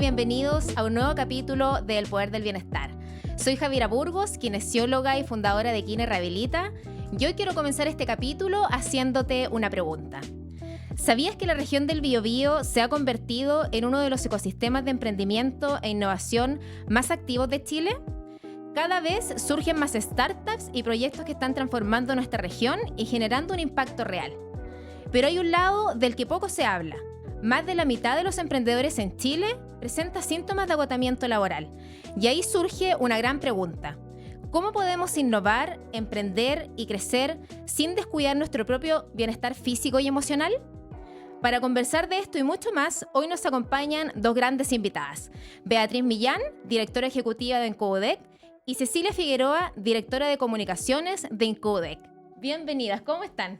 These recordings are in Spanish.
bienvenidos a un nuevo capítulo de El Poder del Bienestar. Soy Javiera Burgos, kinesióloga y fundadora de Kine Rehabilita, y hoy quiero comenzar este capítulo haciéndote una pregunta. ¿Sabías que la región del Biobío se ha convertido en uno de los ecosistemas de emprendimiento e innovación más activos de Chile? Cada vez surgen más startups y proyectos que están transformando nuestra región y generando un impacto real. Pero hay un lado del que poco se habla. Más de la mitad de los emprendedores en Chile presenta síntomas de agotamiento laboral. Y ahí surge una gran pregunta. ¿Cómo podemos innovar, emprender y crecer sin descuidar nuestro propio bienestar físico y emocional? Para conversar de esto y mucho más, hoy nos acompañan dos grandes invitadas. Beatriz Millán, directora ejecutiva de Incubodec, y Cecilia Figueroa, directora de comunicaciones de Incubodec. Bienvenidas, ¿cómo están?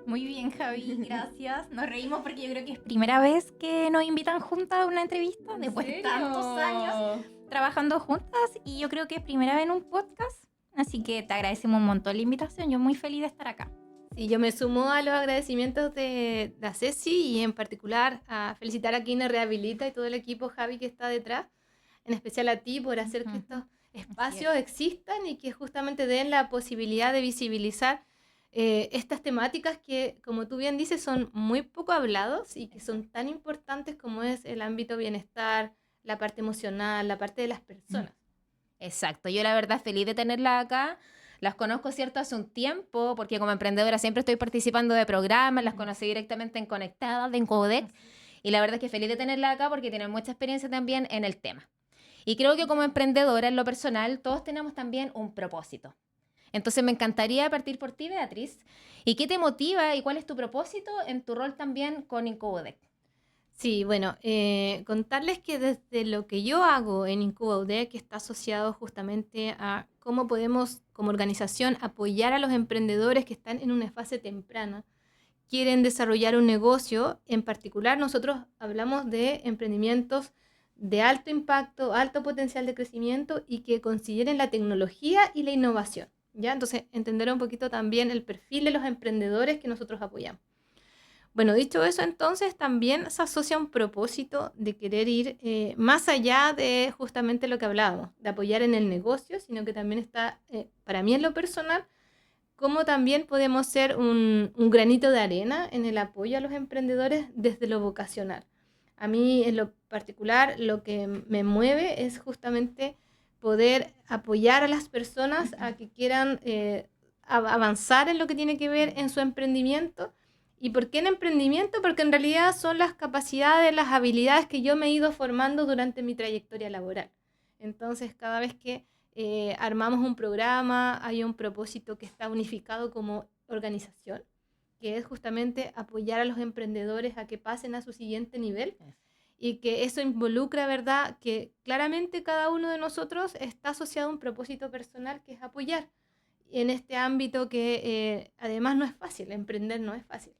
Muy bien, Javi, gracias. Nos reímos porque yo creo que es primera vez que nos invitan juntas a una entrevista después de tantos años trabajando juntas, y yo creo que es primera vez en un podcast, así que te agradecemos un montón la invitación. Yo muy feliz de estar acá. Sí, yo me sumo a los agradecimientos de la Ceci y en particular a felicitar a Kine Rehabilita y todo el equipo, Javi, que está detrás, en especial a ti por hacer que estos espacios existan y que justamente den la posibilidad de visibilizar estas temáticas que, como tú bien dices, son muy poco hablados y que son tan importantes como es el ámbito bienestar, la parte emocional, la parte de las personas. Exacto, yo la verdad feliz de tenerla acá. Las conozco, ¿cierto?, hace un tiempo, porque como emprendedora siempre estoy participando de programas, las conocí directamente en Conectadas, de Incubodec, y la verdad es que feliz de tenerla acá porque tiene mucha experiencia también en el tema. Y creo que como emprendedora, en lo personal, todos tenemos también un propósito. Entonces me encantaría partir por ti, Beatriz. ¿Y qué te motiva y cuál es tu propósito en tu rol también con Incubodec? Sí, bueno, contarles que desde lo que yo hago en Incubodec, que está asociado justamente a cómo podemos como organización apoyar a los emprendedores que están en una fase temprana, quieren desarrollar un negocio. En particular, nosotros hablamos de emprendimientos de alto impacto, alto potencial de crecimiento y que consideren la tecnología y la innovación, ¿ya? Entonces, entender un poquito también el perfil de los emprendedores que nosotros apoyamos. Bueno, dicho eso, entonces también se asocia un propósito de querer ir más allá de justamente lo que hablábamos, de apoyar en el negocio, sino que también está, para mí en lo personal, cómo también podemos ser un granito de arena en el apoyo a los emprendedores desde lo vocacional. A mí en lo particular lo que me mueve es justamente poder apoyar a las personas a que quieran avanzar en lo que tiene que ver en su emprendimiento. ¿Y por qué en emprendimiento? Porque en realidad son las capacidades, las habilidades que yo me he ido formando durante mi trayectoria laboral. Entonces, cada vez que armamos un programa, hay un propósito que está unificado como organización, que es justamente apoyar a los emprendedores a que pasen a su siguiente nivel, y que eso involucra, ¿verdad?, que claramente cada uno de nosotros está asociado a un propósito personal que es apoyar en este ámbito que además no es fácil, emprender no es fácil.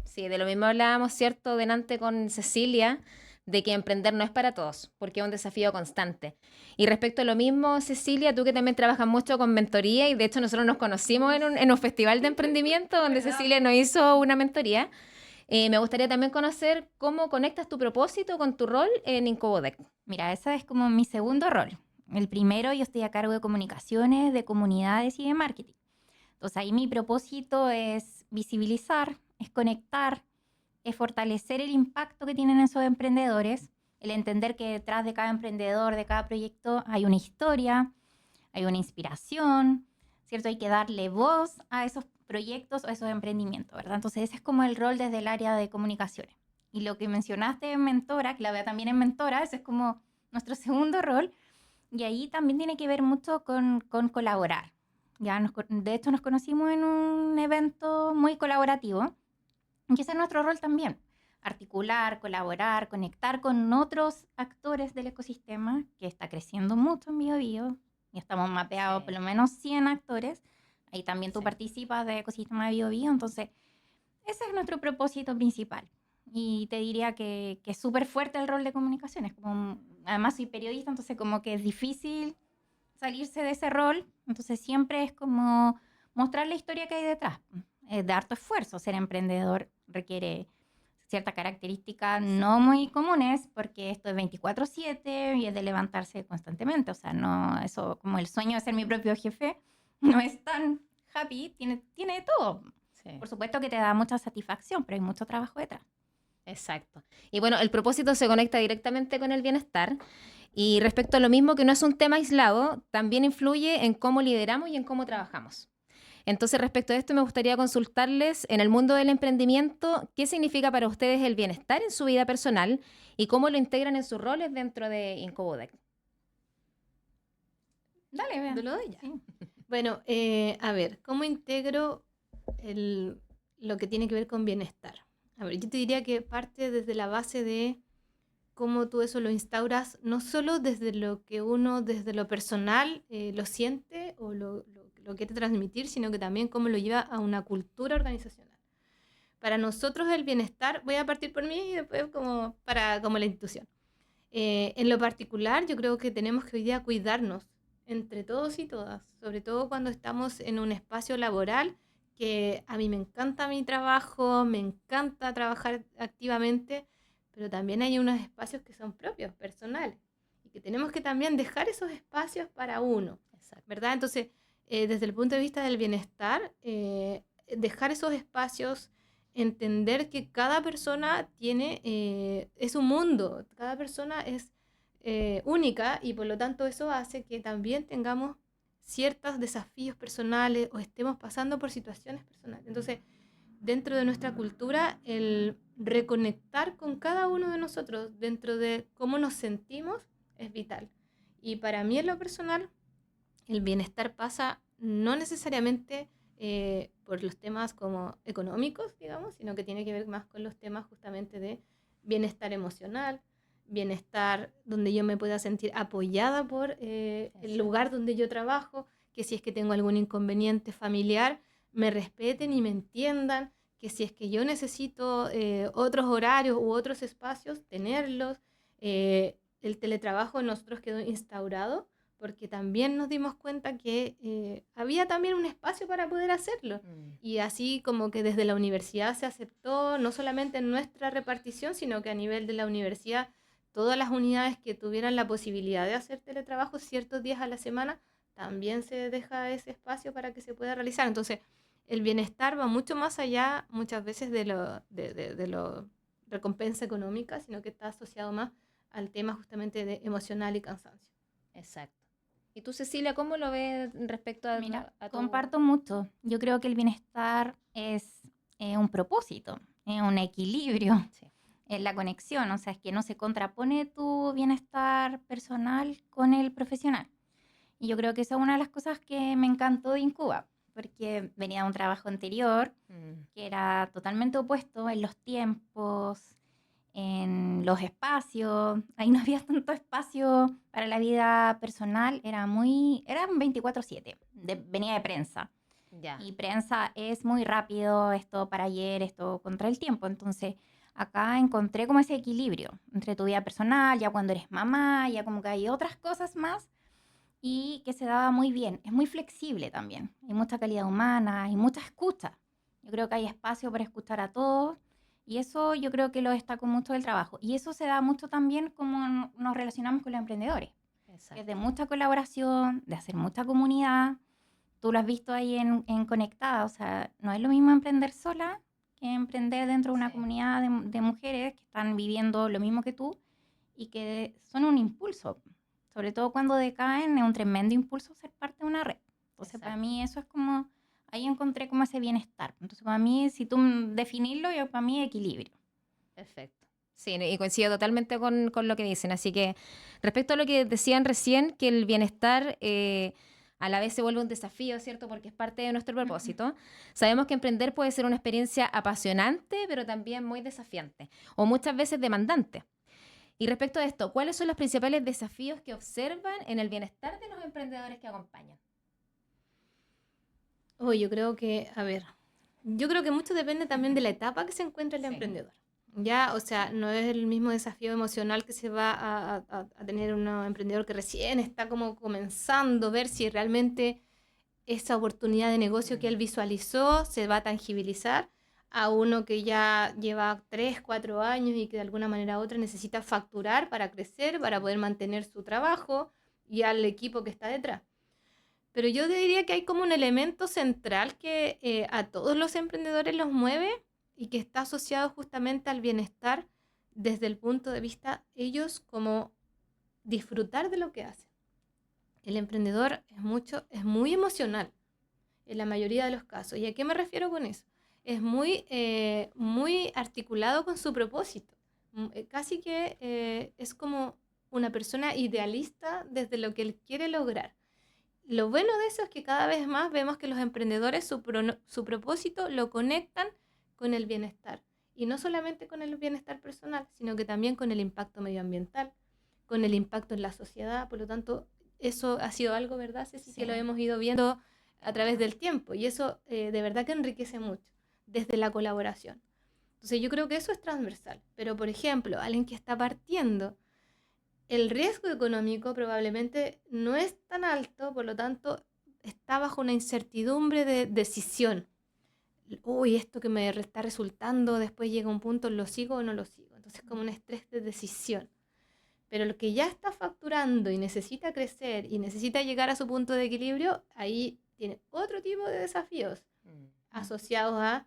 Sí, de lo mismo hablábamos, ¿cierto?, delante con Cecilia, de que emprender no es para todos, porque es un desafío constante. Y respecto a lo mismo, Cecilia, tú que también trabajas mucho con mentoría, y de hecho nosotros nos conocimos en un festival de emprendimiento donde Cecilia nos hizo una mentoría, me gustaría también conocer cómo conectas tu propósito con tu rol en Incubodec. Mira, ese es como mi segundo rol. El primero, yo estoy a cargo de comunicaciones, de comunidades y de marketing. Entonces ahí mi propósito es visibilizar, es conectar, es fortalecer el impacto que tienen esos emprendedores, el entender que detrás de cada emprendedor, de cada proyecto, hay una historia, hay una inspiración, ¿cierto? Hay que darle voz a esos proyectos o a esos emprendimientos, ¿verdad? Entonces ese es como el rol desde el área de comunicaciones. Y lo que mencionaste en mentora, que la veo también en mentora, ese es como nuestro segundo rol, y ahí también tiene que ver mucho con colaborar. Ya de hecho nos conocimos en un evento muy colaborativo, y ese es nuestro rol también. Articular, colaborar, conectar con otros actores del ecosistema, que está creciendo mucho en Biobío. Y estamos mapeados por lo menos 100 actores. Ahí también tú participas del ecosistema de Biobío. Entonces, ese es nuestro propósito principal. Y te diría que es súper fuerte el rol de comunicaciones. Además, soy periodista, entonces como que es difícil salirse de ese rol. Entonces, siempre es como mostrar la historia que hay detrás. De harto esfuerzo. Ser emprendedor requiere ciertas características no muy comunes, porque esto es 24/7 y es de levantarse constantemente. O sea, no, eso como el sueño de ser mi propio jefe no es tan happy, tiene de todo. Sí. Por supuesto que te da mucha satisfacción, pero hay mucho trabajo detrás. Exacto. Y bueno, el propósito se conecta directamente con el bienestar. Y respecto a lo mismo, que no es un tema aislado, también influye en cómo lideramos y en cómo trabajamos. Entonces, respecto a esto, me gustaría consultarles, en el mundo del emprendimiento, ¿qué significa para ustedes el bienestar en su vida personal y cómo lo integran en sus roles dentro de Incubodec? Dale, vean. ¿Te lo doy ya? Sí. Bueno, a ver, ¿cómo integro lo que tiene que ver con bienestar? A ver, yo te diría que parte desde la base de cómo tú eso lo instauras, no solo desde lo que uno, desde lo personal, lo siente o lo quiere transmitir, sino que también cómo lo lleva a una cultura organizacional. Para nosotros el bienestar, voy a partir por mí y después como la institución. En lo particular, yo creo que tenemos que hoy día cuidarnos entre todos y todas, sobre todo cuando estamos en un espacio laboral, que a mí me encanta mi trabajo, me encanta trabajar activamente, pero también hay unos espacios que son propios, personales, y que tenemos que también dejar esos espacios para uno, ¿verdad? Entonces, desde el punto de vista del bienestar, dejar esos espacios, entender que cada persona es un mundo, cada persona es única y por lo tanto eso hace que también tengamos ciertos desafíos personales o estemos pasando por situaciones personales. Entonces, dentro de nuestra cultura, el reconectar con cada uno de nosotros dentro de cómo nos sentimos es vital. Y para mí en lo personal, el bienestar pasa no necesariamente por los temas como económicos, digamos, sino que tiene que ver más con los temas justamente de bienestar emocional, bienestar donde yo me pueda sentir apoyada por el lugar donde yo trabajo, que si es que tengo algún inconveniente familiar, me respeten y me entiendan, que si es que yo necesito otros horarios u otros espacios, tenerlos. El teletrabajo nosotros quedó instaurado porque también nos dimos cuenta que había también un espacio para poder hacerlo. Y así como que desde la universidad se aceptó, no solamente en nuestra repartición, sino que a nivel de la universidad, todas las unidades que tuvieran la posibilidad de hacer teletrabajo ciertos días a la semana, también se deja ese espacio para que se pueda realizar. Entonces, el bienestar va mucho más allá muchas veces de lo recompensa económica, sino que está asociado más al tema justamente de emocional y cansancio. Exacto. ¿Y tú, Cecilia, cómo lo ves respecto a, Mira, a tu... comparto mucho. Yo creo que el bienestar es un propósito, es un equilibrio, Sí. es la conexión. O sea, es que no se contrapone tu bienestar personal con el profesional. Y yo creo que esa es una de las cosas que me encantó de Incuba, porque venía de un trabajo anterior que era totalmente opuesto en los tiempos, en los espacios. Ahí no había tanto espacio para la vida personal, eran 24/7. Venía de prensa. Ya. Y prensa es muy rápido, esto para ayer, esto contra el tiempo. Entonces, acá encontré como ese equilibrio entre tu vida personal, ya cuando eres mamá, ya como que hay otras cosas más, y que se daba muy bien. Es muy flexible también. Hay mucha calidad humana, hay mucha escucha. Yo creo que hay espacio para escuchar a todos y eso yo creo que lo destaco mucho del trabajo. Y eso se da mucho también como nos relacionamos con los emprendedores. Exacto. Que es de mucha colaboración, de hacer mucha comunidad. Tú lo has visto ahí en Conectada. O sea, no es lo mismo emprender sola que emprender dentro de una comunidad de mujeres que están viviendo lo mismo que tú y que son un impulso. Sobre todo cuando decaen, es un tremendo impulso ser parte de una red. Entonces, para mí eso es como, ahí encontré como ese bienestar. Entonces, para mí, si tú definirlo, para mí equilibrio. Perfecto. Sí, y coincido totalmente con lo que dicen. Así que respecto a lo que decían recién, que el bienestar a la vez se vuelve un desafío, ¿cierto? Porque es parte de nuestro propósito. Sabemos que emprender puede ser una experiencia apasionante, pero también muy desafiante o muchas veces demandante. Y respecto a esto, ¿cuáles son los principales desafíos que observan en el bienestar de los emprendedores que acompañan? Yo creo que, yo creo que mucho depende también de la etapa que se encuentra el emprendedor. Ya, o sea, no es el mismo desafío emocional que se va a tener un emprendedor que recién está como comenzando, ver si realmente esa oportunidad de negocio que él visualizó se va a tangibilizar, a uno que ya lleva 3, 4 años y que de alguna manera u otra necesita facturar para crecer, para poder mantener su trabajo y al equipo que está detrás. Pero yo te diría que hay como un elemento central que a todos los emprendedores los mueve y que está asociado justamente al bienestar desde el punto de vista ellos como disfrutar de lo que hacen. El emprendedor es muy emocional en la mayoría de los casos. ¿Y a qué me refiero con eso? Es muy articulado con su propósito. Casi que es como una persona idealista desde lo que él quiere lograr. Lo bueno de eso es que cada vez más vemos que los emprendedores su propósito lo conectan con el bienestar. Y no solamente con el bienestar personal, sino que también con el impacto medioambiental, con el impacto en la sociedad. Por lo tanto, eso ha sido algo, ¿verdad, Ceci? Sí. Que lo hemos ido viendo a través del tiempo. Y eso de verdad que enriquece mucho desde la colaboración. Entonces yo creo que eso es transversal. Pero, por ejemplo, alguien que está partiendo, el riesgo económico probablemente no es tan alto, por lo tanto, está bajo una incertidumbre de decisión. Uy, esto que me está resultando, después llega un punto, ¿lo sigo o no lo sigo? Entonces, como un estrés de decisión. Pero el que ya está facturando y necesita crecer y necesita llegar a su punto de equilibrio, ahí tiene otro tipo de desafíos asociados a,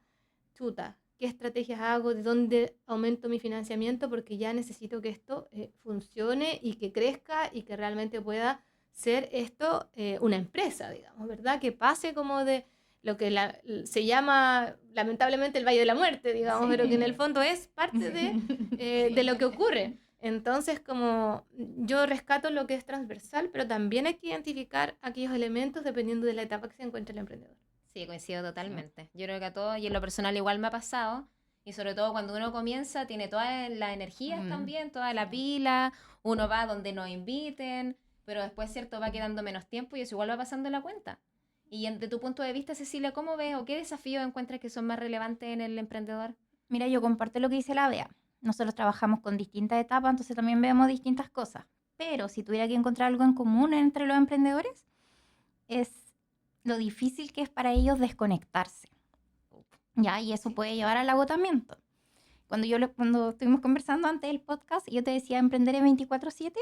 chuta, ¿qué estrategias hago? ¿De dónde aumento mi financiamiento? Porque ya necesito que esto funcione y que crezca y que realmente pueda ser esto una empresa, digamos, ¿verdad? Que pase como de lo que se llama lamentablemente el Valle de la Muerte, digamos, Sí. pero que en el fondo es parte de lo que ocurre. Entonces, como yo rescato lo que es transversal, pero también hay que identificar aquellos elementos dependiendo de la etapa que se encuentre el emprendedor. Sí, coincido totalmente. Yo creo que a todos, y en lo personal igual me ha pasado, y sobre todo cuando uno comienza, tiene todas las energías también, toda la pila, uno va donde nos inviten, pero después, cierto, va quedando menos tiempo y eso igual va pasando la cuenta. Y de tu punto de vista, Cecilia, ¿cómo ves o qué desafíos encuentras que son más relevantes en el emprendedor? Mira, yo comparto lo que dice la Bea. Nosotros trabajamos con distintas etapas, entonces también vemos distintas cosas. Pero si tuviera que encontrar algo en común entre los emprendedores, es lo difícil que es para ellos desconectarse. ¿Ya? Y eso puede llevar al agotamiento. Cuando estuvimos conversando antes del podcast, yo te decía emprender es 24/7,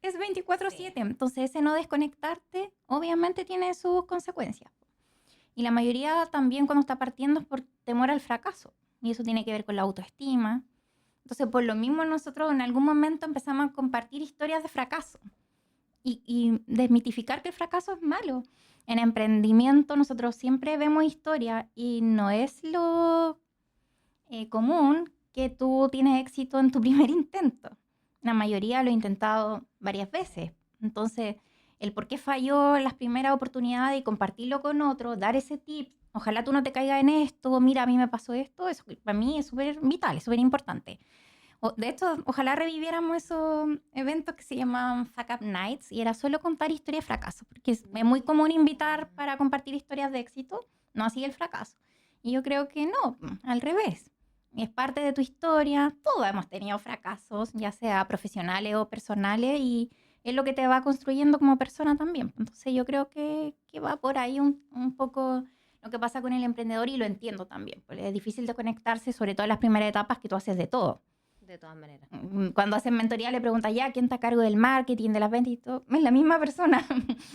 es 24/7. Entonces ese no desconectarte obviamente tiene sus consecuencias. Y la mayoría también cuando está partiendo es por temor al fracaso. Y eso tiene que ver con la autoestima. Entonces por lo mismo nosotros en algún momento empezamos a compartir historias de fracaso. Y desmitificar que el fracaso es malo. En emprendimiento nosotros siempre vemos historia y no es lo común que tú tienes éxito en tu primer intento. La mayoría lo ha intentado varias veces. Entonces, el por qué falló en las primeras oportunidades y compartirlo con otro, dar ese tip, ojalá tú no te caigas en esto, mira, a mí me pasó esto, eso para mí es súper vital, es súper importante. De hecho, ojalá reviviéramos esos eventos que se llamaban Fuck Up Nights y era solo contar historias de fracaso, porque es muy común invitar para compartir historias de éxito, no así el fracaso. Y yo creo que no, al revés. Es parte de tu historia, todos hemos tenido fracasos, ya sea profesionales o personales, y es lo que te va construyendo como persona también. Entonces yo creo que va por ahí un poco lo que pasa con el emprendedor y lo entiendo también, porque es difícil de conectarse, sobre todo en las primeras etapas que tú haces de todo. De todas maneras. Cuando hacen mentoría le preguntas ya quién está a cargo del marketing, de las ventas y todo. Es la misma persona.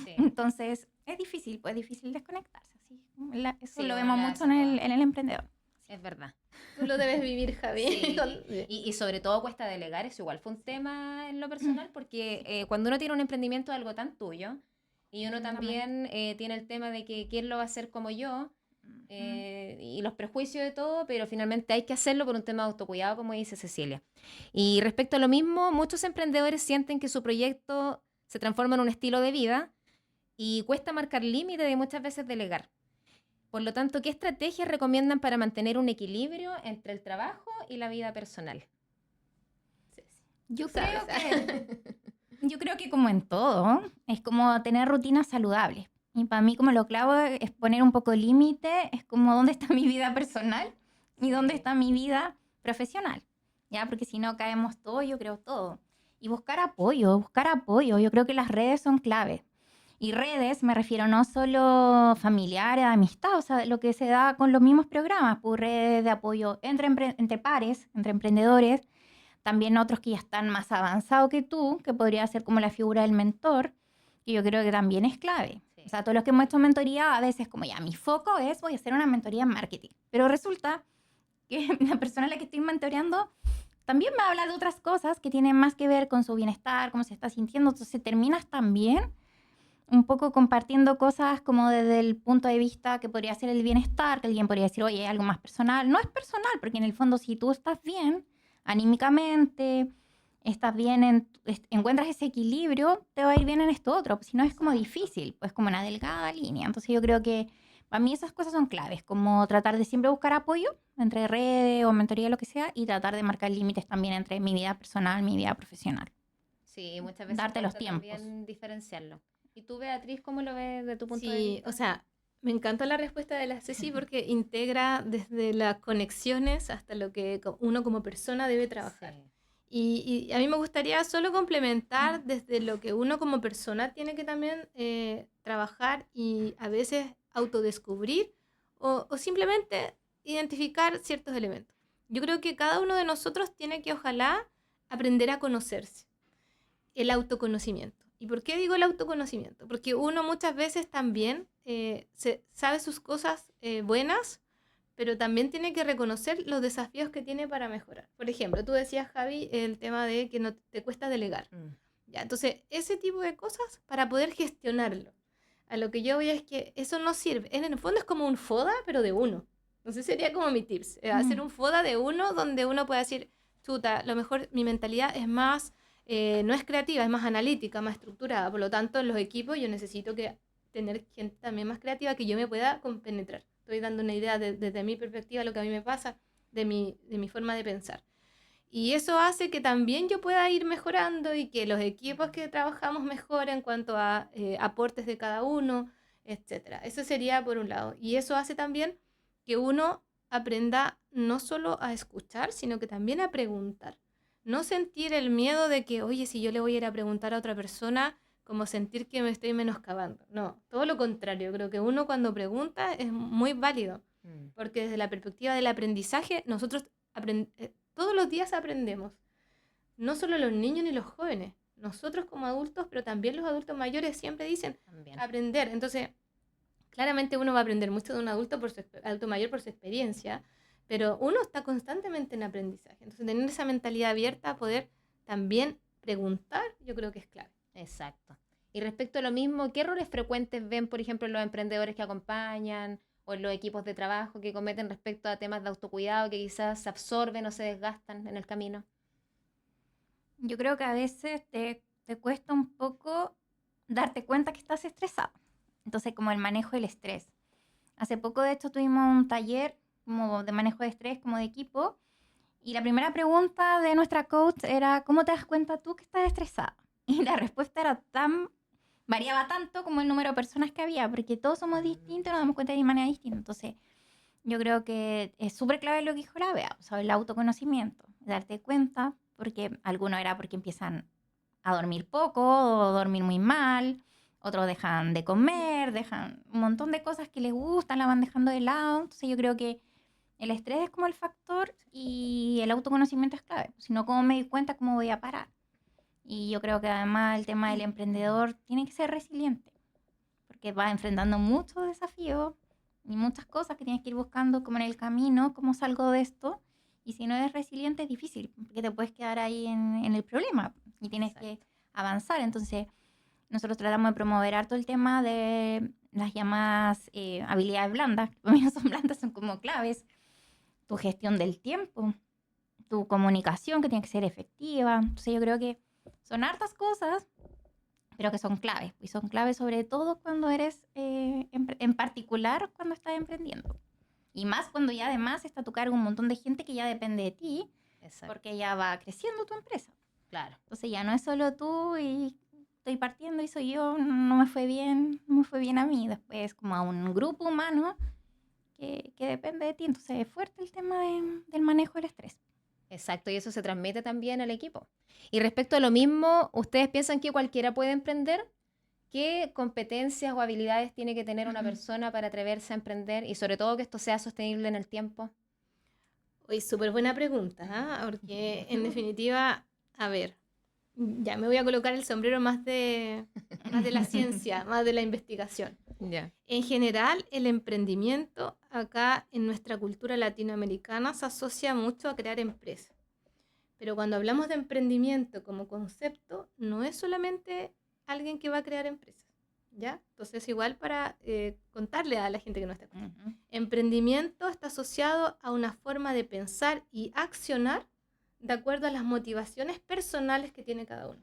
Sí. Entonces es difícil desconectarse. Así. Eso Sí, lo vemos bueno, mucho en el emprendedor. Es verdad. Tú lo debes vivir, Javi. Sí. Y sobre todo cuesta delegar, eso igual fue un tema en lo personal, porque cuando uno tiene un emprendimiento algo tan tuyo, y uno también tiene el tema de que quién lo va a hacer como yo, y los prejuicios de todo, pero finalmente hay que hacerlo por un tema de autocuidado, como dice Cecilia. Y respecto a lo mismo, muchos emprendedores sienten que su proyecto se transforma en un estilo de vida y cuesta marcar límites y muchas veces delegar. Por lo tanto, ¿qué estrategias recomiendan para mantener un equilibrio entre el trabajo y la vida personal? Yo creo que como en todo, es como tener rutinas saludables. Y para mí como lo clavo es poner un poco límite, es como dónde está mi vida personal y dónde está mi vida profesional. ¿Ya? Porque si no caemos todo, yo creo todo. Y buscar apoyo. Yo creo que las redes son clave. Y redes, me refiero no solo familiares, amistad, o sea, lo que se da con los mismos programas, pues redes de apoyo entre pares, entre emprendedores, también otros que ya están más avanzados que tú, que podría ser como la figura del mentor, que yo creo que también es clave. Sí. O sea, todos los que hemos hecho mentoría, a veces como ya, mi foco es, voy a hacer una mentoría en marketing. Pero resulta que la persona a la que estoy mentoreando también me habla de otras cosas que tienen más que ver con su bienestar, cómo se está sintiendo. Entonces terminas también un poco compartiendo cosas como desde el punto de vista que podría ser el bienestar, que alguien podría decir, oye, algo más personal. No es personal, porque en el fondo si tú estás bien anímicamente, estás bien, encuentras ese equilibrio, te va a ir bien en esto otro. Si no es como difícil, pues como una delgada línea. Entonces yo creo que para mí esas cosas son claves, como tratar de siempre buscar apoyo entre redes o mentoría, lo que sea, y tratar de marcar límites también entre mi vida personal, mi vida profesional. Sí, muchas veces Darte los cuesta tiempos. también diferenciarlo. ¿Y tú, Beatriz, cómo lo ves de tu punto de Sí, vista? o sea, me encantó la respuesta de la Ceci porque integra desde las conexiones hasta lo que uno como persona debe trabajar. Sí. Y a mí me gustaría solo complementar desde lo que uno como persona tiene que también trabajar y a veces autodescubrir o simplemente identificar ciertos elementos. Yo creo que cada uno de nosotros tiene que ojalá aprender a conocerse, el autoconocimiento. ¿Y por qué digo el autoconocimiento? Porque uno muchas veces también sabe sus cosas buenas, pero también tiene que reconocer los desafíos que tiene para mejorar. Por ejemplo, tú decías, Javi, el tema de que no te cuesta delegar. Ya, entonces, ese tipo de cosas para poder gestionarlo. A lo que yo voy es que eso no sirve. En el fondo es como un FODA, pero de uno. Entonces sería como mi tips. Hacer un FODA de uno donde uno pueda decir, chuta, lo mejor mi mentalidad es más, no es creativa, es más analítica, más estructurada. Por lo tanto, en los equipos yo necesito que tener gente también más creativa que yo me pueda compenetrar. Estoy dando una idea desde mi perspectiva, lo que a mí me pasa, de mi forma de pensar. Y eso hace que también yo pueda ir mejorando y que los equipos que trabajamos mejoren en cuanto a aportes de cada uno, etcétera. Eso sería por un lado. Y eso hace también que uno aprenda no solo a escuchar, sino que también a preguntar. No sentir el miedo de que, oye, si yo le voy a ir a preguntar a otra persona, como sentir que me estoy menoscabando. No, todo lo contrario. Creo que uno cuando pregunta es muy válido, porque desde la perspectiva del aprendizaje, nosotros todos los días aprendemos. No solo los niños ni los jóvenes, nosotros como adultos, pero también los adultos mayores siempre dicen También. aprender. Entonces, claramente uno va a aprender mucho de un adulto mayor por su experiencia, pero uno está constantemente en aprendizaje. Entonces, tener esa mentalidad abierta, poder también preguntar, yo creo que es clave. Exacto. Y respecto a lo mismo, ¿qué errores frecuentes ven, por ejemplo, en los emprendedores que acompañan o en los equipos de trabajo que cometen respecto a temas de autocuidado que quizás se absorben o se desgastan en el camino? Yo creo que a veces te cuesta un poco darte cuenta que estás estresado. Entonces, como el manejo del estrés. Hace poco, de hecho, tuvimos un taller como de manejo de estrés, como de equipo. Y la primera pregunta de nuestra coach era, ¿cómo te das cuenta tú que estás estresada? Y la respuesta era variaba tanto como el número de personas que había, porque todos somos distintos y nos damos cuenta de manera distinta. Entonces, yo creo que es súper clave lo que dijo la Bea, o sea, el autoconocimiento, darte cuenta, porque algunos era porque empiezan a dormir poco o dormir muy mal, otros dejan de comer, dejan un montón de cosas que les gustan, la van dejando de lado. Entonces yo creo que el estrés es como el factor y el autoconocimiento es clave. Si no, ¿cómo me doy cuenta? ¿Cómo voy a parar? Y yo creo que además el tema del emprendedor tiene que ser resiliente, porque va enfrentando muchos desafíos y muchas cosas que tienes que ir buscando como en el camino, cómo salgo de esto. Y si no eres resiliente es difícil, porque te puedes quedar ahí en el problema y tienes que avanzar. Entonces, nosotros tratamos de promover harto el tema de las llamadas habilidades blandas, que para mí no son blandas, son como claves. Tu gestión del tiempo, tu comunicación que tiene que ser efectiva. Entonces, yo creo que son hartas cosas, pero que son claves. Y son claves sobre todo cuando eres, en particular, cuando estás emprendiendo. Y más cuando ya además está a tu cargo un montón de gente que ya depende de ti, porque ya va creciendo tu empresa. Claro. Entonces ya no es solo tú y estoy partiendo y soy yo, no me fue bien a mí. Después es como a un grupo humano que depende de ti. Entonces es fuerte el tema del manejo del estrés. Exacto, y eso se transmite también al equipo. Y respecto a lo mismo, ¿ustedes piensan que cualquiera puede emprender? ¿qué competencias o habilidades tiene que tener una persona para atreverse a emprender y sobre todo que esto sea sostenible en el tiempo? Oye, súper buena pregunta, porque en definitiva, a ver, ya me voy a colocar el sombrero más de la ciencia, más de la investigación. Ya. En general, el emprendimiento acá en nuestra cultura latinoamericana se asocia mucho a crear empresas. Pero cuando hablamos de emprendimiento como concepto, no es solamente alguien que va a crear empresas, ¿ya? Entonces, igual para contarle a la gente que no está escuchando. Emprendimiento está asociado a una forma de pensar y accionar de acuerdo a las motivaciones personales que tiene cada uno.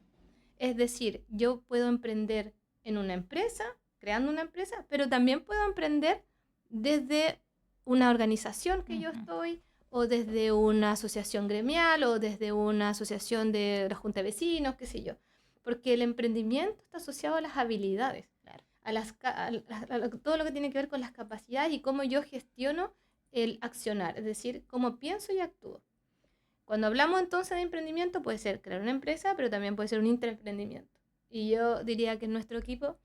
Es decir, yo puedo emprender en una empresa, creando una empresa, pero también puedo emprender desde una organización que yo estoy, o desde una asociación gremial, o desde una asociación de la junta de vecinos, qué sé yo. Porque el emprendimiento está asociado a las habilidades, Claro. a todo lo que tiene que ver con las capacidades y cómo yo gestiono el accionar, es decir, cómo pienso y actúo. Cuando hablamos entonces de emprendimiento, puede ser crear una empresa, pero también puede ser un intraemprendimiento. Y yo diría que en nuestro equipo,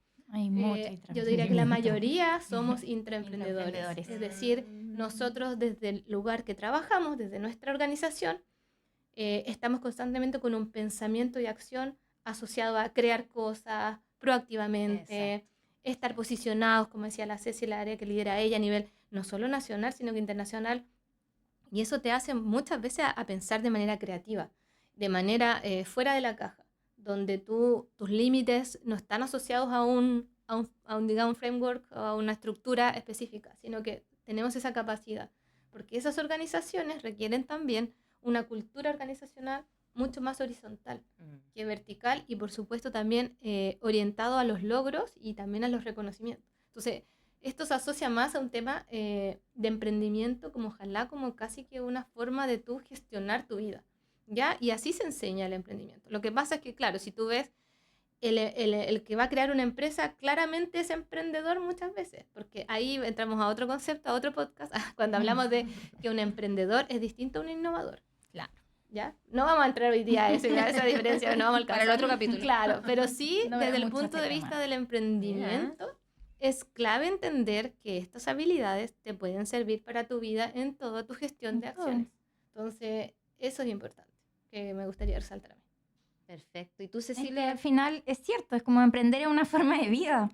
yo diría que la mayoría somos intraemprendedores. Es decir, nosotros desde el lugar que trabajamos, desde nuestra organización, estamos constantemente con un pensamiento y acción asociado a crear cosas proactivamente, Exacto. estar posicionados, como decía la Ceci, el área que lidera ella a nivel no solo nacional, sino que internacional. Y eso te hace muchas veces a pensar de manera creativa, de manera fuera de la caja, donde tus límites no están asociados a un digamos, framework o a una estructura específica, sino que tenemos esa capacidad, porque esas organizaciones requieren también una cultura organizacional mucho más horizontal que vertical y por supuesto también orientado a los logros y también a los reconocimientos. Entonces, esto se asocia más a un tema de emprendimiento, como ojalá como casi que una forma de tú gestionar tu vida, ¿ya? Y así se enseña el emprendimiento. Lo que pasa es que, claro, si tú ves el que va a crear una empresa, claramente es emprendedor muchas veces, porque ahí entramos a otro concepto, a otro podcast, cuando hablamos de que un emprendedor es distinto a un innovador. Claro. ¿Ya? No vamos a entrar hoy día a esa diferencia, no vamos a alcanzar. Para el otro capítulo. Claro, pero sí, No desde veo el mucho punto ese de tema. vista del emprendimiento, es clave entender que estas habilidades te pueden servir para tu vida en toda tu gestión de acciones. Entonces, eso es importante, que me gustaría resaltar a mí. Perfecto. ¿Y tú, Es que Cecilia? al final es cierto, es como emprender es una forma de vida.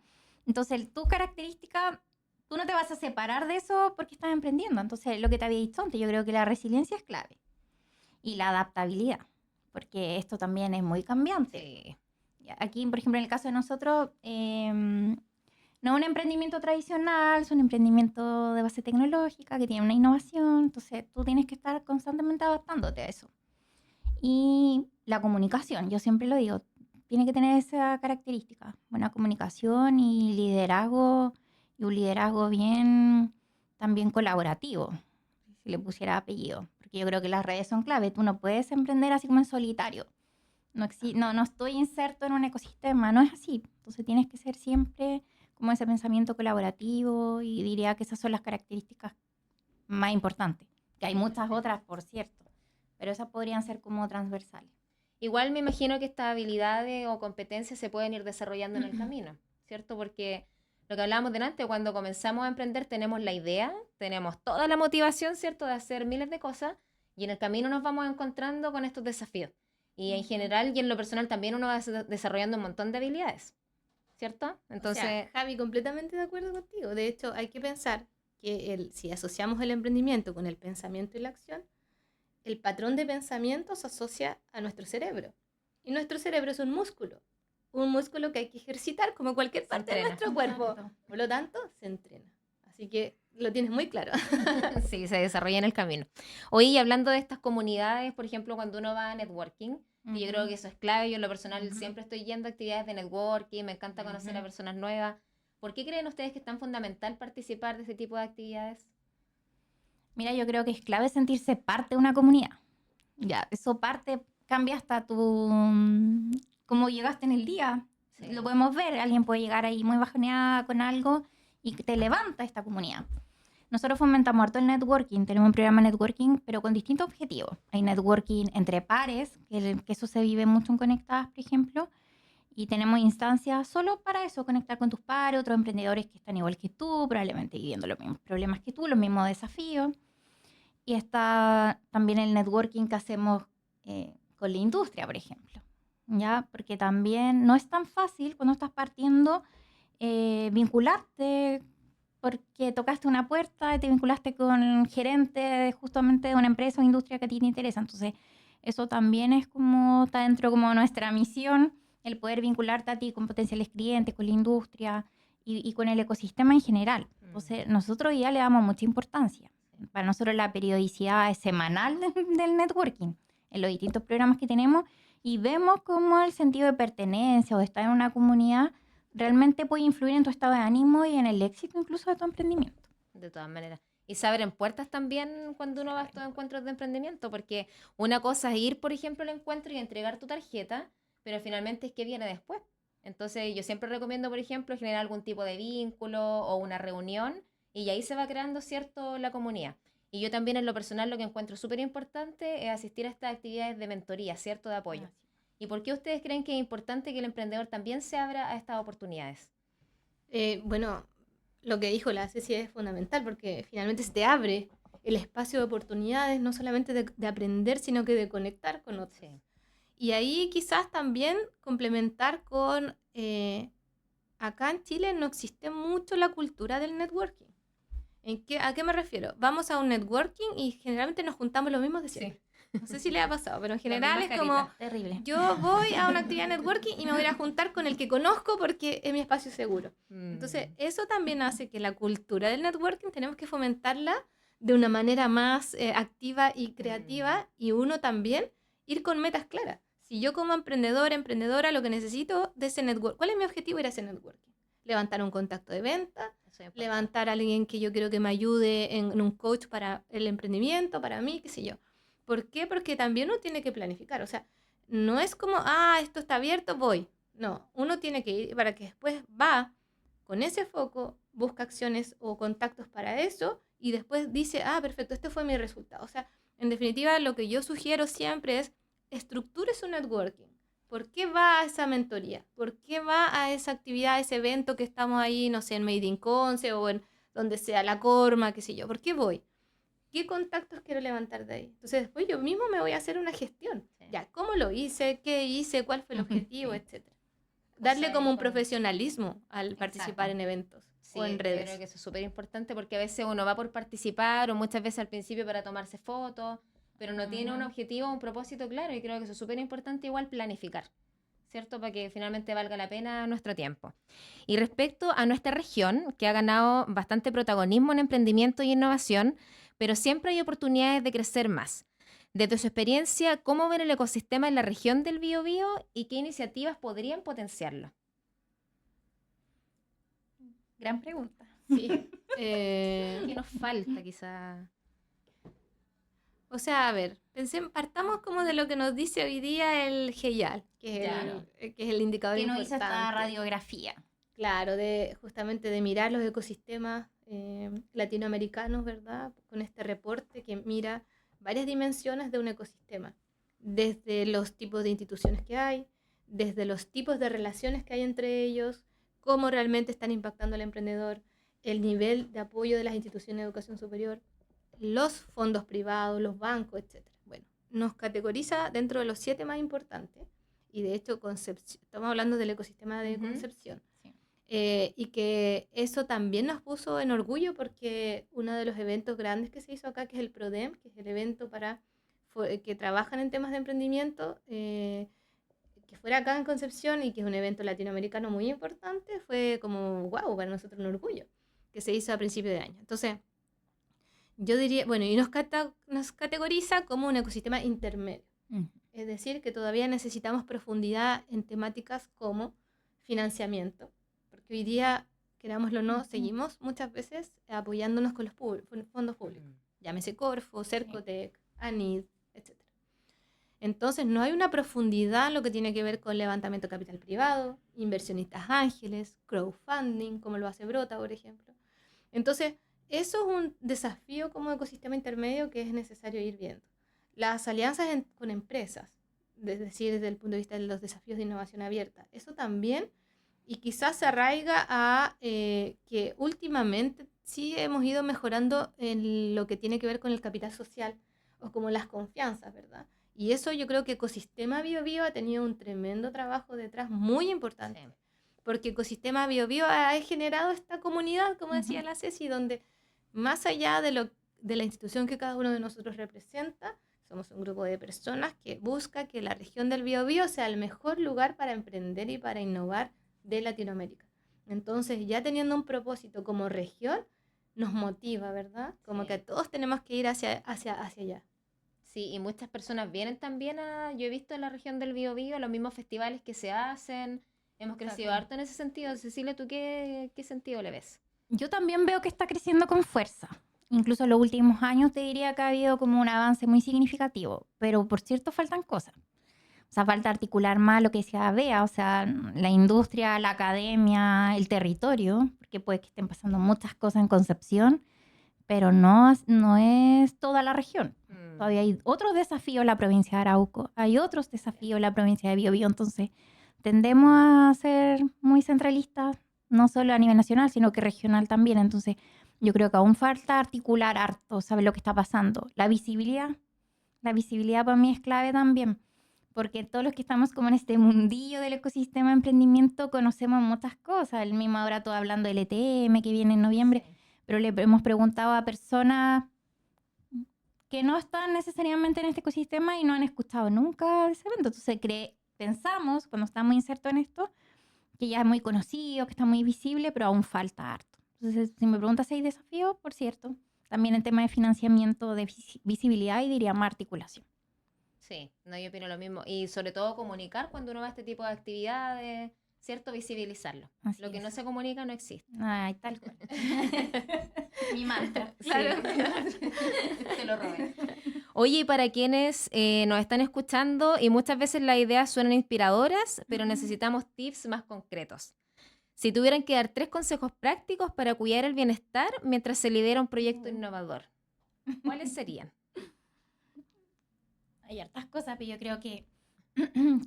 Entonces, tu característica, tú no te vas a separar de eso porque estás emprendiendo. Entonces, lo que te había dicho antes, yo creo que la resiliencia es clave. Y la adaptabilidad, porque esto también es muy cambiante. Sí. Aquí, por ejemplo, en el caso de nosotros, no es un emprendimiento tradicional, es un emprendimiento de base tecnológica que tiene una innovación. Entonces, tú tienes que estar constantemente adaptándote a eso. Y la comunicación, yo siempre lo digo, tiene que tener esa característica, buena comunicación y liderazgo, y un liderazgo bien también colaborativo, si le pusiera apellido, porque yo creo que las redes son clave, tú no puedes emprender así como en solitario, no estoy inserto en un ecosistema, no es así, entonces tienes que ser siempre como ese pensamiento colaborativo y diría que esas son las características más importantes, que hay muchas otras, por cierto, pero esas podrían ser como transversales. Igual me imagino que estas habilidades o competencias se pueden ir desarrollando en el camino, ¿cierto? Porque lo que hablábamos delante, cuando comenzamos a emprender tenemos la idea, tenemos toda la motivación, ¿cierto?, de hacer miles de cosas y en el camino nos vamos encontrando con estos desafíos. Y en general y en lo personal también uno va desarrollando un montón de habilidades, ¿cierto? Entonces, O sea, Javi, completamente de acuerdo contigo. De hecho, hay que pensar que si asociamos el emprendimiento con el pensamiento y la acción, el patrón de pensamiento se asocia a nuestro cerebro. Y nuestro cerebro es un músculo que hay que ejercitar como cualquier Se parte de entrena. nuestro cuerpo. Exacto. Por lo tanto, se entrena. Así que lo tienes muy claro. sí, se desarrolla en el camino. Oye, y hablando de estas comunidades, por ejemplo, cuando uno va a networking, que yo creo que eso es clave, yo en lo personal siempre estoy yendo a actividades de networking, me encanta conocer a personas nuevas. ¿Por qué creen ustedes que es tan fundamental participar de este tipo de actividades? Mira, yo creo que es clave sentirse parte de una comunidad. Ya, eso cambia hasta cómo llegaste en el día. Sí. Lo podemos ver, alguien puede llegar ahí muy bajoneada con algo y te levanta esta comunidad. Nosotros fomentamos harto el networking, tenemos un programa de networking, pero con distintos objetivos. Hay networking entre pares, que eso se vive mucho en Conectadas, por ejemplo, Y tenemos instancias solo para eso, conectar con tus pares, otros emprendedores que están igual que tú, probablemente viviendo los mismos problemas que tú, los mismos desafíos. Y está también el networking que hacemos con la industria, por ejemplo. ¿Ya? Porque también no es tan fácil cuando estás partiendo vincularte, porque tocaste una puerta y te vinculaste con el gerente justamente de una empresa o industria que a ti te interesa. Entonces, eso también es como, está dentro como de nuestra misión, el poder vincularte a ti con potenciales clientes, con la industria y con el ecosistema en general. Entonces, nosotros ya le damos mucha importancia. Para nosotros la periodicidad es semanal del networking en los distintos programas que tenemos y vemos cómo el sentido de pertenencia o de estar en una comunidad realmente puede influir en tu estado de ánimo y en el éxito incluso de tu emprendimiento. De todas maneras. Y se abren puertas también cuando uno va a estos encuentros de emprendimiento, porque una cosa es ir, por ejemplo, al encuentro y entregar tu tarjeta, pero finalmente es que viene después. Entonces yo siempre recomiendo, por ejemplo, generar algún tipo de vínculo o una reunión y ahí se va creando, ¿cierto?, la comunidad. Y yo también en lo personal lo que encuentro súper importante es asistir a estas actividades de mentoría, ¿cierto?, de apoyo. ¿Y por qué ustedes creen que es importante que el emprendedor también se abra a estas oportunidades? Bueno, lo que dijo la Ceci es fundamental porque finalmente se te abre el espacio de oportunidades, no solamente de aprender, sino que de conectar con otros. Sí. Y ahí quizás también complementar con, acá en Chile no existe mucho la cultura del networking. ¿A qué me refiero? Vamos a un networking y generalmente nos juntamos los mismos de siempre. No sé si le ha pasado, pero en general es como, Terrible. yo voy a una actividad de networking y me voy a juntar con el que conozco porque es mi espacio seguro. Entonces, eso también hace que la cultura del networking tenemos que fomentarla de una manera más activa y creativa y uno también ir con metas claras. Si yo como emprendedor, emprendedora, lo que necesito de ese network, ¿cuál es mi objetivo? Ir a ese networking. Levantar un contacto de venta, levantar a alguien que yo quiero que me ayude en un coach para el emprendimiento, para mí, qué sé yo. ¿Por qué? Porque también uno tiene que planificar. O sea, no es como, esto está abierto, voy. No, uno tiene que ir para que después va con ese foco, busca acciones o contactos para eso y después dice, perfecto, este fue mi resultado. O sea, en definitiva, lo que yo sugiero siempre es estructure su networking. ¿Por qué va a esa mentoría? ¿Por qué va a esa actividad, a ese evento que estamos ahí, no sé, en Made in Conce o en donde sea la Corma, qué sé yo? ¿Por qué voy? ¿Qué contactos quiero levantar de ahí? Entonces después yo mismo me voy a hacer una gestión. Sí. Ya, ¿cómo lo hice? ¿Qué hice? ¿Cuál fue el objetivo? Etcétera. Darle como un profesionalismo al participar en eventos o en redes. Yo creo que eso es súper importante porque a veces uno va por participar o muchas veces al principio para tomarse fotos, pero no tiene un objetivo, un propósito claro y creo que eso es súper importante igual planificar, ¿cierto? Para que finalmente valga la pena nuestro tiempo. Y respecto a nuestra región, que ha ganado bastante protagonismo en emprendimiento y innovación, pero siempre hay oportunidades de crecer más. Desde su experiencia, ¿cómo ven el ecosistema en la región del Biobío y qué iniciativas podrían potenciarlo? Gran pregunta. Sí. ¿Qué nos falta quizá? O sea, a ver, partamos como de lo que nos dice hoy día el GEIAL, que es el indicador que nos importante. hizo esta radiografía. Claro, justamente de mirar los ecosistemas latinoamericanos, ¿verdad? Con este reporte que mira varias dimensiones de un ecosistema, desde los tipos de instituciones que hay, desde los tipos de relaciones que hay entre ellos, cómo realmente están impactando al emprendedor, el nivel de apoyo de las instituciones de educación superior, los fondos privados, los bancos, etc. Bueno, nos categoriza dentro de los 7 más importantes y de hecho estamos hablando del ecosistema de Concepción. Y que eso también nos puso en orgullo porque uno de los eventos grandes que se hizo acá, que es el PRODEM, que es el evento para que trabajan en temas de emprendimiento, que fuera acá en Concepción y que es un evento latinoamericano muy importante, fue como, wow, para nosotros un orgullo, que se hizo a principio de año. Entonces, yo diría, bueno, y nos categoriza como un ecosistema intermedio. Es decir, que todavía necesitamos profundidad en temáticas como financiamiento, porque hoy día, querámoslo o no, seguimos muchas veces apoyándonos con los fondos públicos. Llámese Corfo, Cercotec, ANID, etc. Entonces, no hay una profundidad en lo que tiene que ver con levantamiento de capital privado, inversionistas ángeles, crowdfunding, como lo hace Brota, por ejemplo. Entonces, eso es un desafío como ecosistema intermedio que es necesario ir viendo. Las alianzas con empresas. decir, desde el punto de vista de los desafíos de innovación abierta. Eso también, y quizás se arraiga a que últimamente sí hemos ido mejorando en lo que tiene que ver con el capital social o como las confianzas, ¿verdad? Y eso yo creo que Ecosistema BioBio ha tenido un tremendo trabajo detrás muy importante. Sí. Porque Ecosistema BioBio ha generado esta comunidad, como decía la Ceci, donde más allá de la institución que cada uno de nosotros representa, somos un grupo de personas que busca que la región del Biobío sea el mejor lugar para emprender y para innovar de Latinoamérica. Entonces, ya teniendo un propósito como región, nos motiva, ¿verdad? Como Sí. que todos tenemos que ir hacia allá. Sí, y muchas personas vienen también yo he visto en la región del Biobío los mismos festivales que se hacen. Hemos crecido Exacto. harto en ese sentido. Cecilia, ¿tú qué sentido le ves? Yo también veo que está creciendo con fuerza. Incluso en los últimos años te diría que ha habido como un avance muy significativo, pero por cierto faltan cosas. O sea, falta articular más lo que decía Bea, o sea, la industria, la academia, el territorio, porque puede que estén pasando muchas cosas en Concepción, pero no es toda la región. Todavía hay otros desafíos en la provincia de Arauco, hay otros desafíos en la provincia de Biobío, entonces tendemos a ser muy centralistas, no solo a nivel nacional, sino que regional también. Entonces yo creo que aún falta articular harto, saber lo que está pasando. La visibilidad para mí es clave también, porque todos los que estamos como en este mundillo del ecosistema de emprendimiento conocemos muchas cosas. El mismo ahora todo hablando del ETM que viene en noviembre, pero le hemos preguntado a personas que no están necesariamente en este ecosistema y no han escuchado nunca de ese evento. Entonces pensamos, cuando estamos insertos en esto, que ya es muy conocido, que está muy visible, pero aún falta harto. Entonces, si me preguntas si hay desafíos, por cierto, también en tema de financiamiento, de visibilidad y diría más articulación. Sí, no, yo opino lo mismo. Y sobre todo comunicar cuando uno va a este tipo de actividades, ¿cierto? Visibilizarlo. Así Lo que es. no se comunica no existe. Ay, tal cual. Mi mantra. Claro. Te lo robé. Oye, y para quienes nos están escuchando y muchas veces las ideas suenan inspiradoras, pero necesitamos tips más concretos. Si tuvieran que dar 3 consejos prácticos para cuidar el bienestar mientras se lidera un proyecto innovador, ¿cuáles serían? Hay hartas cosas, pero yo creo que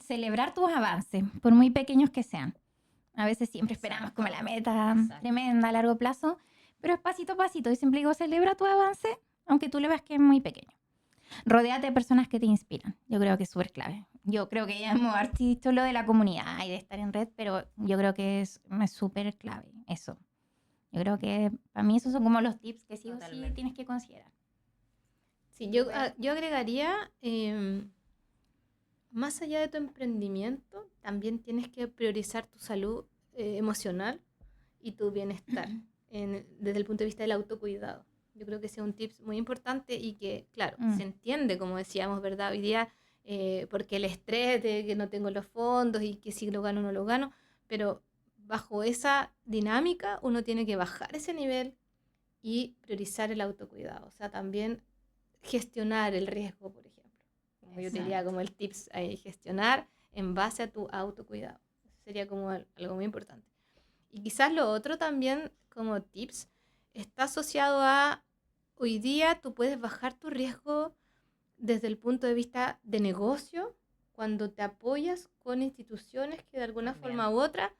celebrar tus avances, por muy pequeños que sean. A veces siempre esperamos como la meta tremenda a largo plazo, pero es pasito a pasito. Y siempre digo, celebra tu avance, aunque tú le veas que es muy pequeño. Rodéate de personas que te inspiran. Yo creo que es súper clave. Yo creo que ya hemos dicho lo de la comunidad y de estar en red, pero yo creo que es súper clave eso. Yo creo que para mí esos son como los tips que sí o sí tienes que considerar. Sí, yo agregaría, más allá de tu emprendimiento, también tienes que priorizar tu salud emocional y tu bienestar desde el punto de vista del autocuidado. Yo creo que ese es un tip muy importante y que, claro, se entiende, como decíamos, ¿verdad? Hoy día, porque el estrés de que no tengo los fondos y que si lo gano o no lo gano, pero bajo esa dinámica uno tiene que bajar ese nivel y priorizar el autocuidado. O sea, también gestionar el riesgo, por ejemplo. Como yo diría, como el tips ahí, gestionar en base a tu autocuidado. Eso sería como algo muy importante. Y quizás lo otro también como tips está asociado a hoy día tú puedes bajar tu riesgo desde el punto de vista de negocio cuando te apoyas con instituciones que de alguna forma u otra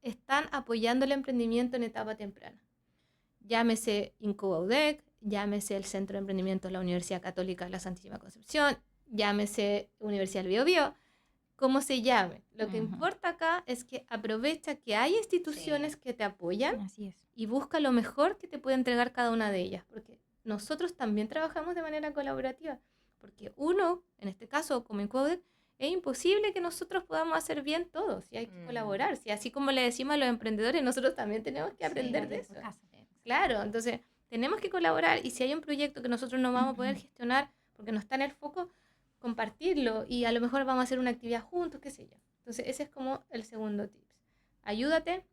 están apoyando el emprendimiento en etapa temprana. Llámese Incuba UDEC, llámese el Centro de Emprendimiento de la Universidad Católica de la Santísima Concepción, llámese Universidad del Biobío, como se llame. Lo que importa acá es que aprovecha que hay instituciones que te apoyan. Así es. Y busca lo mejor que te puede entregar cada una de ellas, porque nosotros también trabajamos de manera colaborativa, porque uno, en este caso como Incoded, es imposible que nosotros podamos hacer bien todo, si hay que colaborar, si así como le decimos a los emprendedores, nosotros también tenemos que aprender de eso. Claro, entonces tenemos que colaborar y si hay un proyecto que nosotros no vamos a poder gestionar porque no está en el foco, compartirlo y a lo mejor vamos a hacer una actividad juntos, qué sé yo. Entonces ese es como el segundo tip. Ayúdate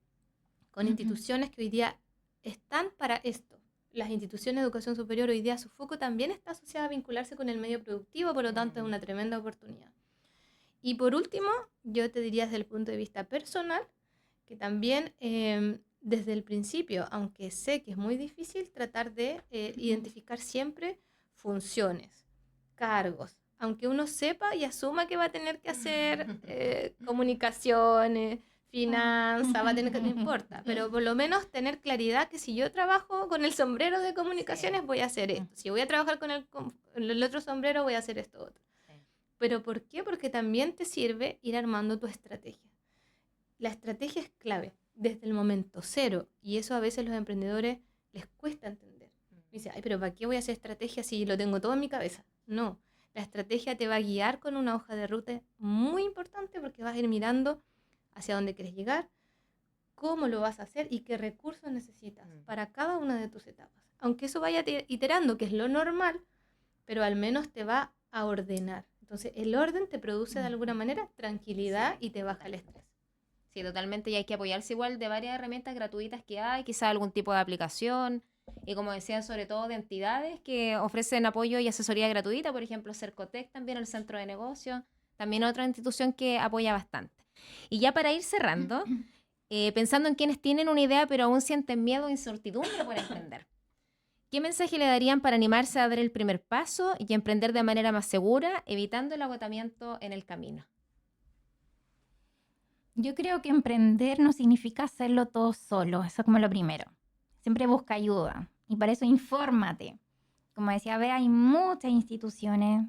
con instituciones que hoy día están para esto. Las instituciones de educación superior hoy día su foco también está asociado a vincularse con el medio productivo, por lo tanto es una tremenda oportunidad. Y por último, yo te diría desde el punto de vista personal, que también desde el principio, aunque sé que es muy difícil, tratar de identificar siempre funciones, cargos, aunque uno sepa y asuma que va a tener que hacer comunicaciones, finanzas, va a tener que, no importa, pero por lo menos tener claridad que si yo trabajo con el sombrero de comunicaciones voy a hacer esto, si voy a trabajar con el otro sombrero voy a hacer esto otro. ¿Pero por qué? Porque también te sirve ir armando tu estrategia. La estrategia es clave desde el momento cero y eso a veces los emprendedores les cuesta entender. Dice, ay, pero ¿para qué voy a hacer estrategia si lo tengo todo en mi cabeza? No, la estrategia te va a guiar con una hoja de ruta muy importante porque vas a ir mirando hacia dónde quieres llegar, cómo lo vas a hacer y qué recursos necesitas para cada una de tus etapas. Aunque eso vaya iterando, que es lo normal, pero al menos te va a ordenar. Entonces, el orden te produce de alguna manera tranquilidad y te baja el estrés. Sí, totalmente, y hay que apoyarse igual de varias herramientas gratuitas que hay, quizá algún tipo de aplicación, y como decían, sobre todo de entidades que ofrecen apoyo y asesoría gratuita, por ejemplo, Cercotec también, el Centro de Negocios, también otra institución que apoya bastante. Y ya para ir cerrando, pensando en quienes tienen una idea pero aún sienten miedo e incertidumbre por emprender, ¿qué mensaje le darían para animarse a dar el primer paso y emprender de manera más segura, evitando el agotamiento en el camino? Yo creo que emprender no significa hacerlo todo solo, eso es como lo primero. Siempre busca ayuda y para eso infórmate. Como decía Bea, hay muchas instituciones,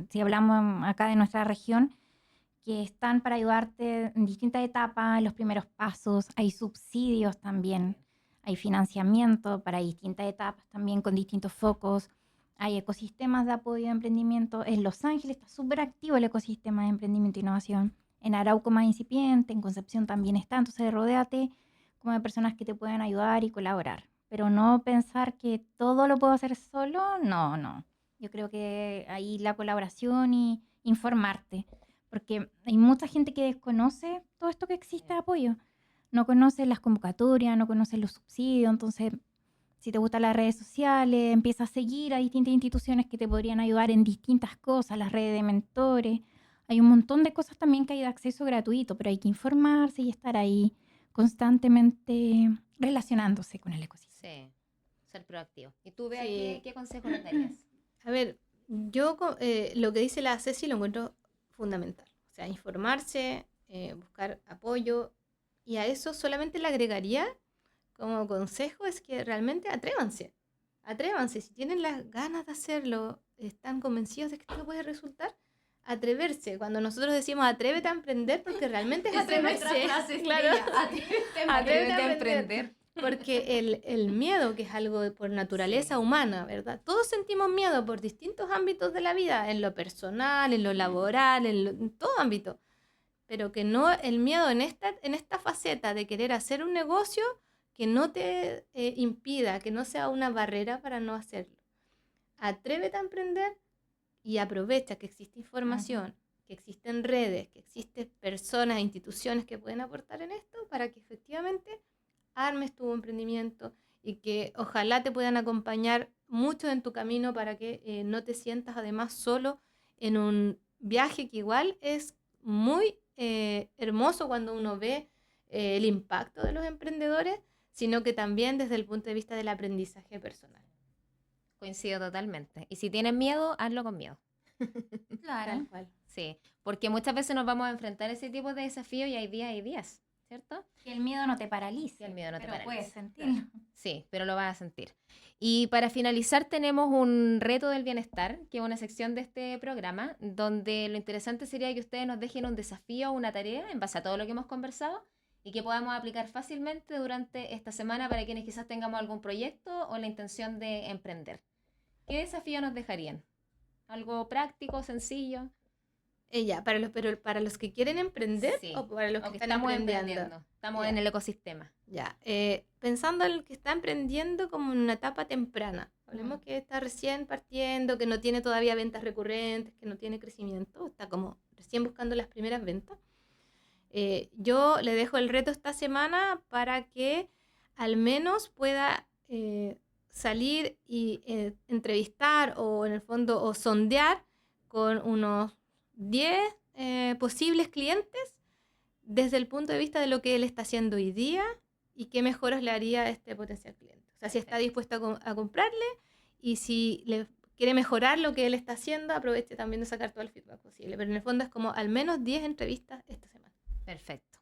si hablamos acá de nuestra región, que están para ayudarte en distintas etapas, en los primeros pasos. Hay subsidios también, hay financiamiento para distintas etapas también con distintos focos. Hay ecosistemas de apoyo de emprendimiento. En Los Ángeles está súper activo el ecosistema de emprendimiento e innovación. En Arauco más incipiente, en Concepción también está. Entonces rodéate como de personas que te puedan ayudar y colaborar. Pero no pensar que todo lo puedo hacer solo, no. Yo creo que ahí la colaboración y informarte. Porque hay mucha gente que desconoce todo esto que existe de apoyo. No conoce las convocatorias, no conoce los subsidios. Entonces, si te gustan las redes sociales, empieza a seguir a distintas instituciones que te podrían ayudar en distintas cosas, las redes de mentores. Hay un montón de cosas también que hay de acceso gratuito, pero hay que informarse y estar ahí constantemente relacionándose con el ecosistema. Sí, ser proactivo. ¿Y tú, Bea, qué consejo nos darías? A ver, yo lo que dice la Ceci lo encuentro fundamental. O sea, informarse, buscar apoyo y a eso solamente le agregaría como consejo es que realmente atrévanse. Atrévanse, si tienen las ganas de hacerlo, están convencidos de que esto puede resultar, atreverse. Cuando nosotros decimos atrévete a emprender, porque realmente es atreverse. Claro. Atrévete a emprender. Porque el miedo, que es algo por naturaleza humana, ¿verdad? Todos sentimos miedo por distintos ámbitos de la vida, en lo personal, en lo laboral, en todo ámbito. Pero que no, el miedo en esta faceta de querer hacer un negocio, que no te impida, que no sea una barrera para no hacerlo. Atrévete a emprender y aprovecha que existe información, que existen redes, que existen personas, instituciones que pueden aportar en esto para que efectivamente armes tu emprendimiento y que ojalá te puedan acompañar mucho en tu camino para que no te sientas además solo en un viaje que igual es muy hermoso cuando uno ve el impacto de los emprendedores, sino que también desde el punto de vista del aprendizaje personal. Coincido totalmente. Y si tienen miedo, hazlo con miedo. Claro. Tal cual. Sí, porque muchas veces nos vamos a enfrentar a ese tipo de desafíos y hay días, ¿cierto? Que el miedo no te paralice. Que el miedo no te paralice. Puedes sentirlo. Sí, pero lo vas a sentir. Y para finalizar tenemos un reto del bienestar, que es una sección de este programa, donde lo interesante sería que ustedes nos dejen un desafío o una tarea en base a todo lo que hemos conversado y que podamos aplicar fácilmente durante esta semana para quienes quizás tengamos algún proyecto o la intención de emprender. ¿Qué desafío nos dejarían? ¿Algo práctico, sencillo? Pero para los que quieren emprender, Sí, o para los que están estamos emprendiendo. Estamos Ya. en el ecosistema. Ya, pensando en el que está emprendiendo como en una etapa temprana. Hablemos que está recién partiendo, que no tiene todavía ventas recurrentes, que no tiene crecimiento, está como recién buscando las primeras ventas. Yo le dejo el reto esta semana para que al menos pueda salir y entrevistar o en el fondo o sondear con unos 10 posibles clientes desde el punto de vista de lo que él está haciendo hoy día y qué mejoras le haría a este potencial cliente. O sea, si está dispuesto a comprarle y si quiere mejorar lo que él está haciendo, aproveche también de sacar todo el feedback posible. Pero en el fondo es como al menos 10 entrevistas esta semana. Perfecto.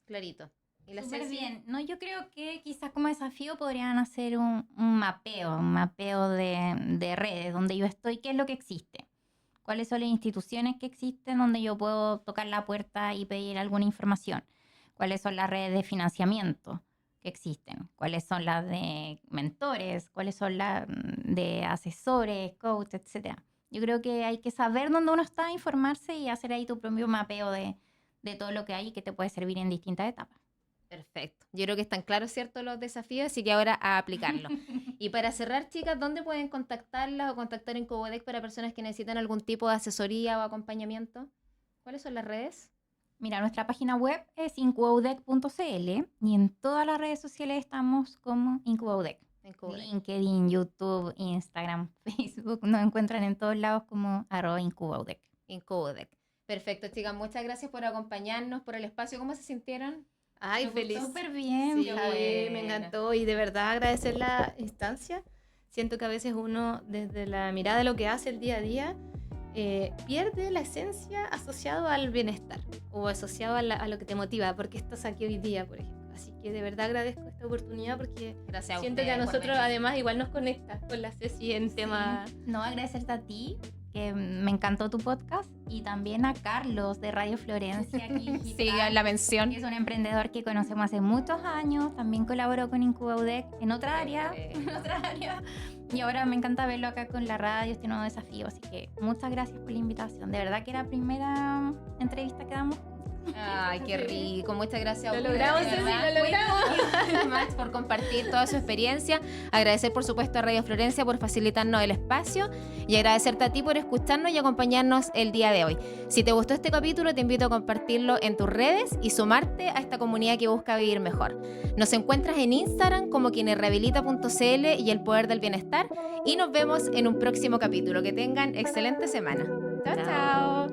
Clarito. ¿Y la Súper Ceci? bien. No, yo creo que quizás como desafío podrían hacer un mapeo de redes donde yo estoy, qué es lo que existe, cuáles son las instituciones que existen donde yo puedo tocar la puerta y pedir alguna información, cuáles son las redes de financiamiento que existen, cuáles son las de mentores, cuáles son las de asesores, coaches, etcétera. Yo creo que hay que saber dónde uno está, informarse y hacer ahí tu propio mapeo de todo lo que hay y que te puede servir en distintas etapas. Perfecto. Yo creo que están claros, ¿cierto?, los desafíos, así que ahora a aplicarlo. Y para cerrar, chicas, ¿dónde pueden contactarlas o contactar Incubodec para personas que necesitan algún tipo de asesoría o acompañamiento? ¿Cuáles son las redes? Mira, nuestra página web es incubaudec.cl y en todas las redes sociales estamos como Incubaudec. Incubodec. LinkedIn, YouTube, Instagram, Facebook, nos encuentran en todos lados como @Incubaudec. Incubodec. Perfecto, chicas. Muchas gracias por acompañarnos, por el espacio. ¿Cómo se sintieron? Ay, Me feliz. gustó súper bien. Sí, qué me buena. encantó y de verdad agradecer la instancia. Siento que a veces uno, desde la mirada de lo que hace el día a día, pierde la esencia asociado al bienestar o asociado a lo que te motiva, porque estás aquí hoy día, por ejemplo. Así que de verdad agradezco esta oportunidad porque Gracias a siento que a ustedes por nosotros venir. además igual nos conecta con la Ceci en tema... No, agradecerte a ti, que me encantó tu podcast, y también a Carlos de Radio Florencia. Aquí, Sí, la mención. que es un emprendedor que conocemos hace muchos años, también colaboró con Incubaudec en otra área, y ahora me encanta verlo acá con la radio, este nuevo desafío, así que muchas gracias por la invitación. De verdad que era la primera entrevista que damos. Ay, qué rico. Muchas gracias a Lo ustedes, logramos, de Ceci, verdad. lo logramos. Muchas gracias por compartir toda su experiencia. Agradecer, por supuesto, a Radio Florencia por facilitarnos el espacio y agradecerte a ti por escucharnos y acompañarnos el día de hoy. Si te gustó este capítulo, te invito a compartirlo en tus redes y sumarte a esta comunidad que busca vivir mejor. Nos encuentras en Instagram como quienesrehabilita.cl y El Poder del Bienestar y nos vemos en un próximo capítulo. Que tengan excelente semana. Chao, chao.